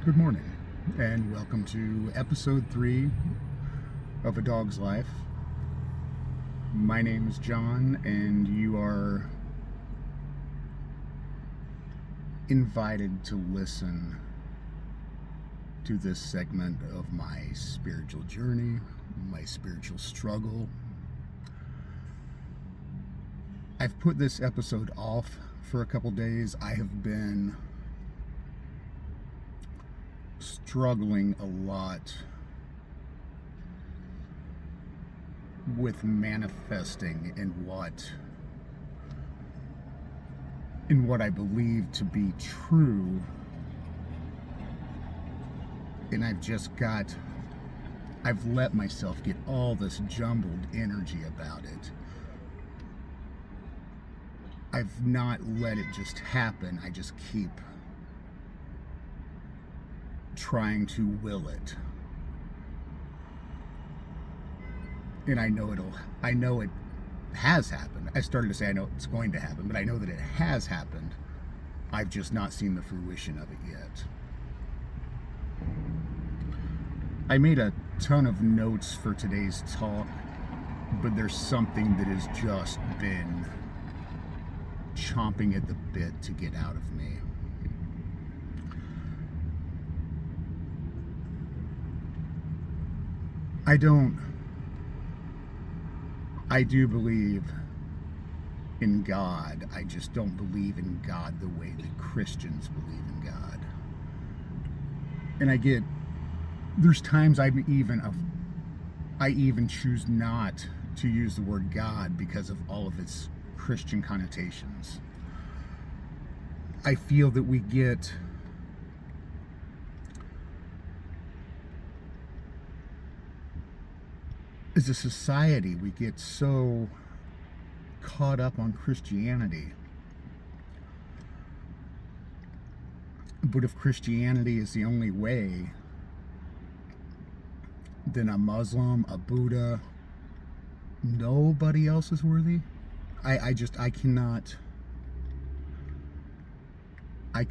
Good morning, and welcome to episode 3 of A Dog's Life. My name is John, and you are invited to listen to this segment of my spiritual journey, my spiritual struggle. I've put this episode off for a couple days. I have been struggling a lot with manifesting in what I believe to be true, and I've let myself get all this jumbled energy about it. I've not let it just happen. I just keep trying to will it. And I know it has happened. I started to say I know it's going to happen, but I know that it has happened. I've just not seen the fruition of it yet. I made a ton of notes for today's talk, but there's something that has just been chomping at the bit to get out of me. I do believe in God. I just don't believe in God the way that Christians believe in God. And there's times I even choose not to use the word God because of all of its Christian connotations. I feel that as a society, we get so caught up on Christianity. But if Christianity is the only way, then a Muslim, a Buddha, nobody else is worthy. I cannot. I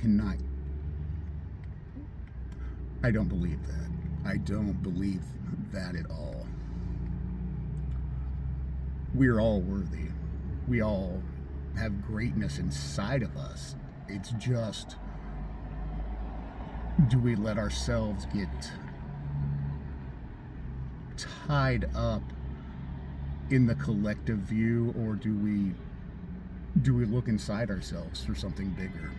don't believe that. I don't believe that at all. We're all worthy. We all have greatness inside of us. It's just, do we let ourselves get tied up in the collective view, or do we look inside ourselves for something bigger?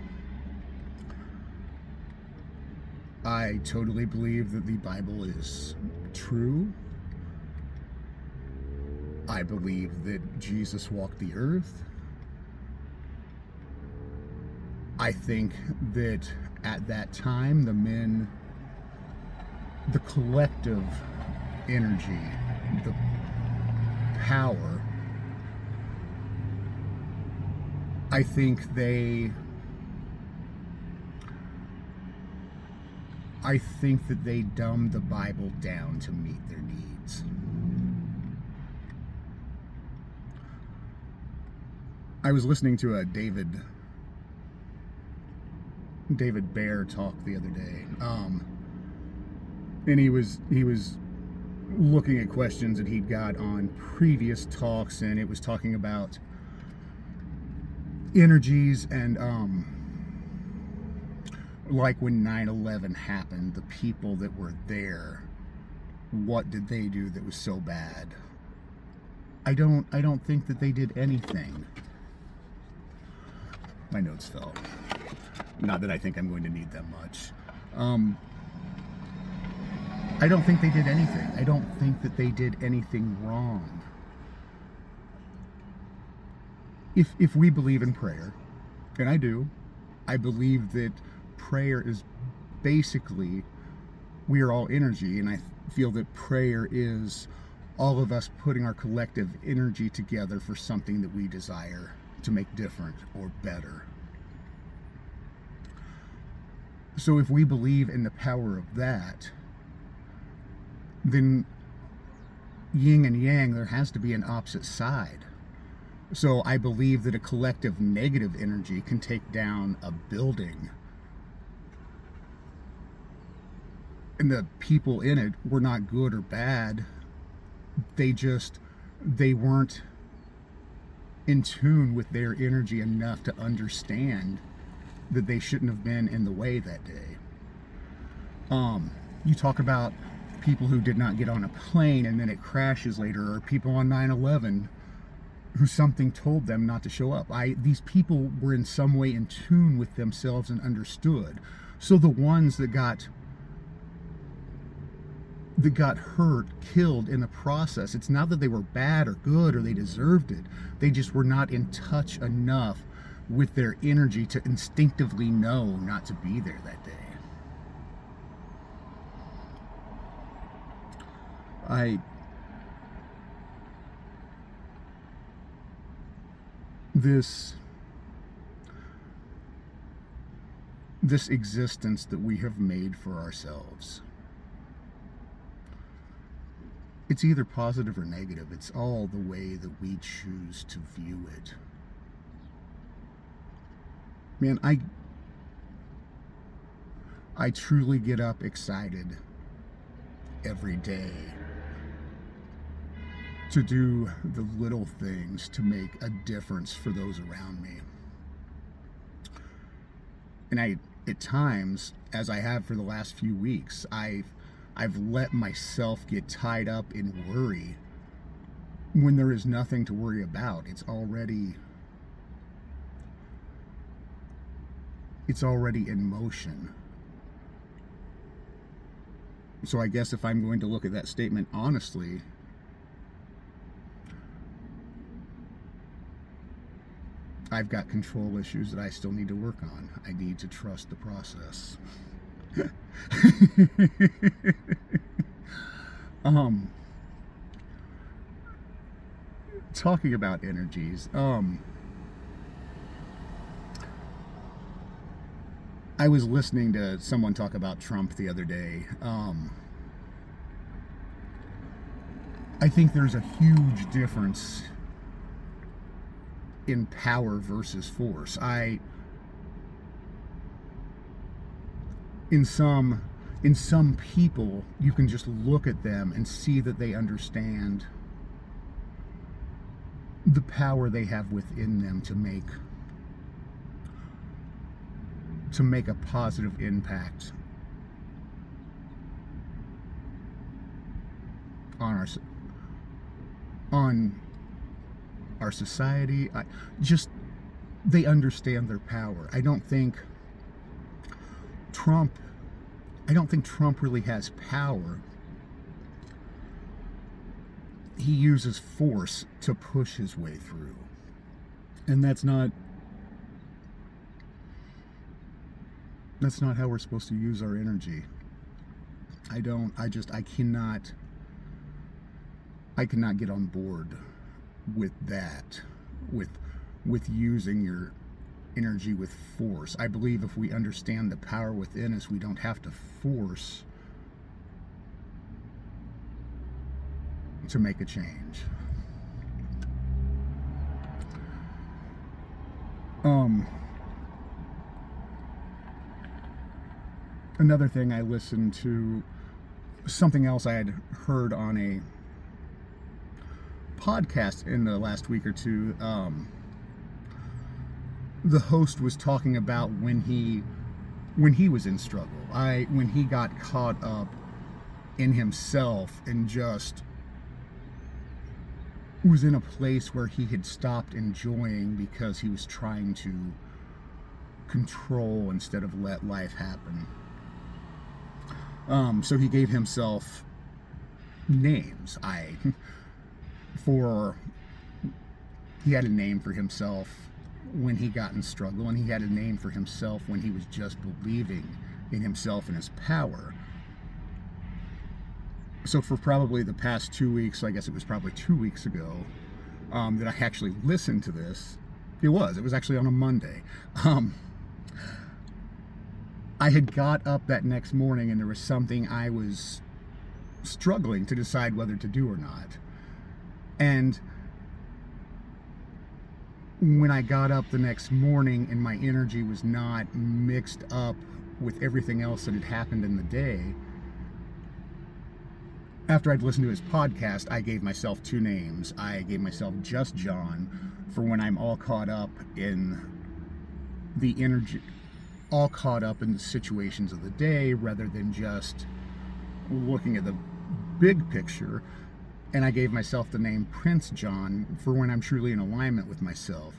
I totally believe that the Bible is true. I believe that Jesus walked the earth. I think that at that time, the collective energy, the power, I think that they dumbed the Bible down to meet their needs. I was listening to a David Bear talk the other day, and he was looking at questions that he'd got on previous talks, and it was talking about energies and like when 9/11 happened, the people that were there, what did they do that was so bad? I don't think that they did anything. My notes fell. Not that I think I'm going to need them much. I don't think they did anything. I don't think that they did anything wrong. If we believe in prayer, and I do, I believe that prayer is basically, we are all energy, and I feel that prayer is all of us putting our collective energy together for something that we desire to make different or better. So if we believe in the power of that, then yin and yang, there has to be an opposite side. So I believe that a collective negative energy can take down a building and the people in it were not good or bad. They weren't in tune with their energy enough to understand that they shouldn't have been in the way that day. You talk about people who did not get on a plane and then it crashes later, or people on 9/11 who something told them not to show up. These people were in some way in tune with themselves and understood. So the ones that got hurt, killed in the process, it's not that they were bad or good or they deserved it. They just were not in touch enough with their energy to instinctively know not to be there that day. This existence that we have made for ourselves, it's either positive or negative. It's all the way that we choose to view it. Man, I truly get up excited every day to do the little things to make a difference for those around me. And at times, as I have for the last few weeks, I've let myself get tied up in worry when there is nothing to worry about. It's already in motion. So I guess if I'm going to look at that statement honestly, I've got control issues that I still need to work on. I need to trust the process. Talking about energies, I was listening to someone talk about Trump the other day. I think there's a huge difference in power versus force. In some people, you can just look at them and see that they understand the power they have within them to make a positive impact on our society. They understand their power. I don't think Trump really has power. He uses force to push his way through. And that's not how we're supposed to use our energy. I cannot get on board with that, with using your energy with force. I believe if we understand the power within us, we don't have to force to make a change. Another thing, I listened to something else I had heard on a podcast in the last week or two. The host was talking about when he was in struggle. When he got caught up in himself and just was in a place where he had stopped enjoying because he was trying to control instead of let life happen. So he gave himself names. He had a name for himself when he got in struggle, and he had a name for himself when he was just believing in himself and his power. So for probably the past 2 weeks, I guess it was probably 2 weeks ago, that I actually listened to this. It was actually on a Monday. I had got up that next morning and there was something I was struggling to decide whether to do or not. And when I got up the next morning and my energy was not mixed up with everything else that had happened in the day, after I'd listened to his podcast, I gave myself two names. I gave myself Just John for when I'm all caught up in the energy, all caught up in the situations of the day rather than just looking at the big picture. And I gave myself the name Prince John for when I'm truly in alignment with myself.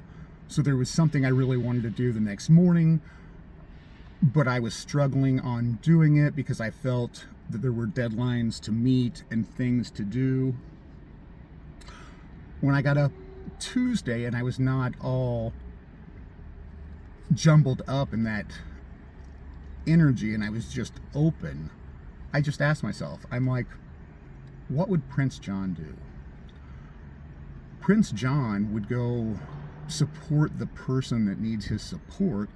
So there was something I really wanted to do the next morning, but I was struggling on doing it because I felt that there were deadlines to meet and things to do. When I got up Tuesday and I was not all jumbled up in that energy and I was just open, I just asked myself, I'm like, what would Prince John do? Prince John would go support the person that needs his support,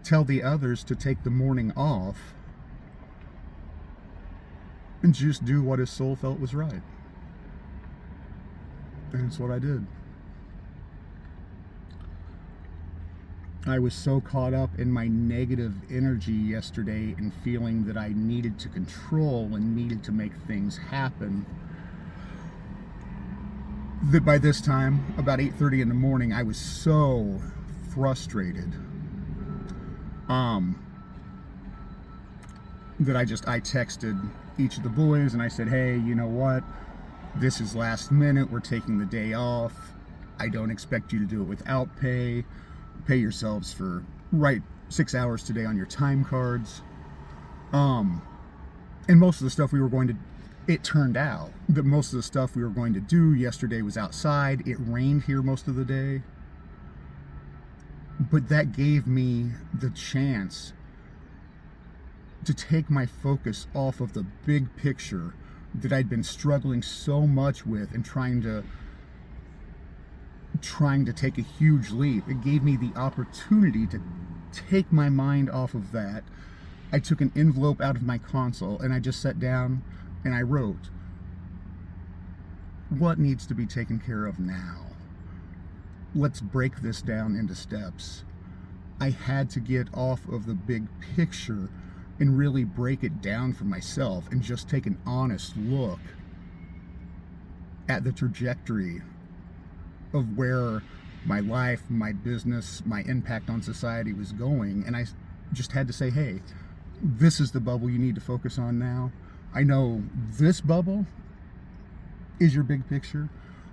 tell the others to take the morning off, and just do what his soul felt was right. And it's what I did. I was so caught up in my negative energy yesterday and feeling that I needed to control and needed to make things happen that by this time, about 8:30 in the morning, I was so frustrated that I texted each of the boys and I said, hey, you know what? This is last minute. We're taking the day off. I don't expect you to do it without pay. Pay yourselves for 6 hours today on your time cards. And most of the stuff it turned out that most of the stuff we were going to do yesterday was outside. It rained here most of the day. But that gave me the chance to take my focus off of the big picture that I'd been struggling so much with and trying to take a huge leap. It gave me the opportunity to take my mind off of that. I took an envelope out of my console and I just sat down and I wrote, what needs to be taken care of now? Let's break this down into steps. I had to get off of the big picture and really break it down for myself and just take an honest look at the trajectory of where my life, my business, my impact on society was going. And I just had to say, hey, this is the bubble you need to focus on now. I know this bubble is your big picture,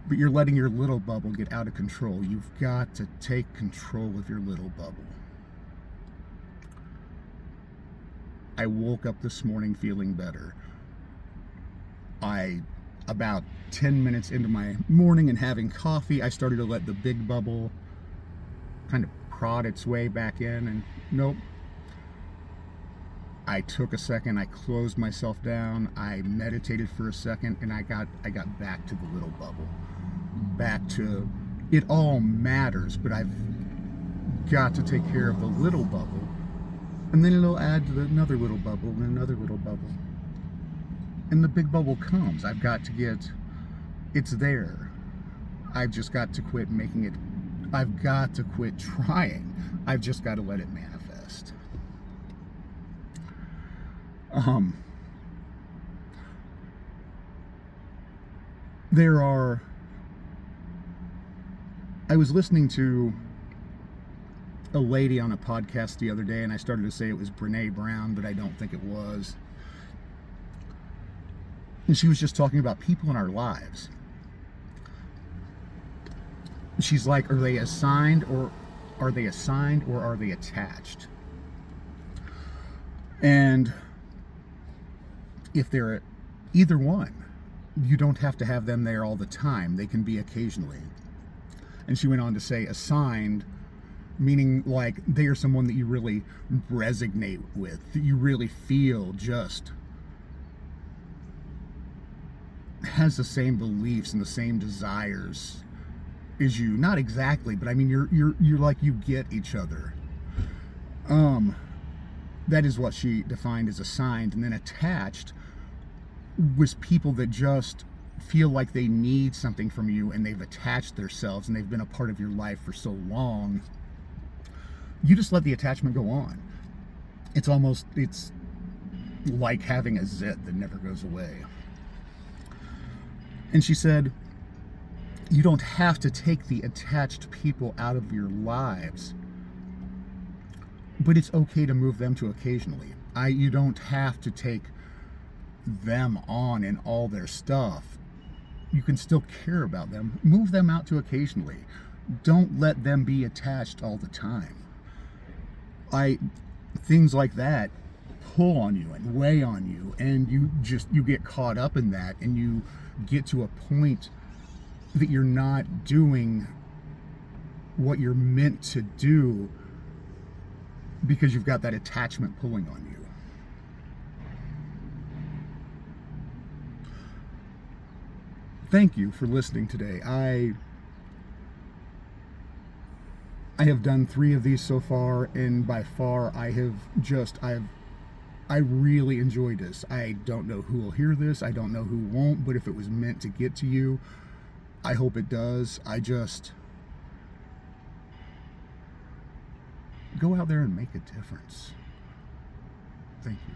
but you're letting your little bubble get out of control. You've got to take control of your little bubble. I woke up this morning feeling better. About 10 minutes into my morning and having coffee, I started to let the big bubble kind of prod its way back in, and nope. I took a second, I closed myself down, I meditated for a second, and I got back to the little bubble. Back to, it all matters, but I've got to take care of the little bubble. And then it'll add to another little bubble and another little bubble. And the big bubble comes. It's there. I've just got to quit making it, I've got to quit trying. I've just got to let it manifest. I was listening to a lady on a podcast the other day, and I started to say it was Brene Brown, but I don't think it was. And she was just talking about people in our lives. She's like, are they assigned or are they attached? And if they're either one, you don't have to have them there all the time. They can be occasionally. And she went on to say assigned, meaning like they are someone that you really resonate with, that you really feel just has the same beliefs and the same desires as you. Not exactly, but I mean you're like, you get each other. That is what she defined as assigned. And then attached was people that just feel like they need something from you, and they've attached themselves and they've been a part of your life for so long. You just let the attachment go on. It's like having a zit that never goes away. And she said, you don't have to take the attached people out of your lives, but it's okay to move them to occasionally. You don't have to take them on and all their stuff. You can still care about them. Move them out to occasionally. Don't let them be attached all the time. Things like that pull on you and weigh on you, and you get caught up in that, and you get to a point that you're not doing what you're meant to do because you've got that attachment pulling on you. Thank you for listening today. I have done 3 of these so far, and by far I really enjoyed this. I don't know who will hear this. I don't know who won't, but if it was meant to get to you, I hope it does. Go out there and make a difference. Thank you.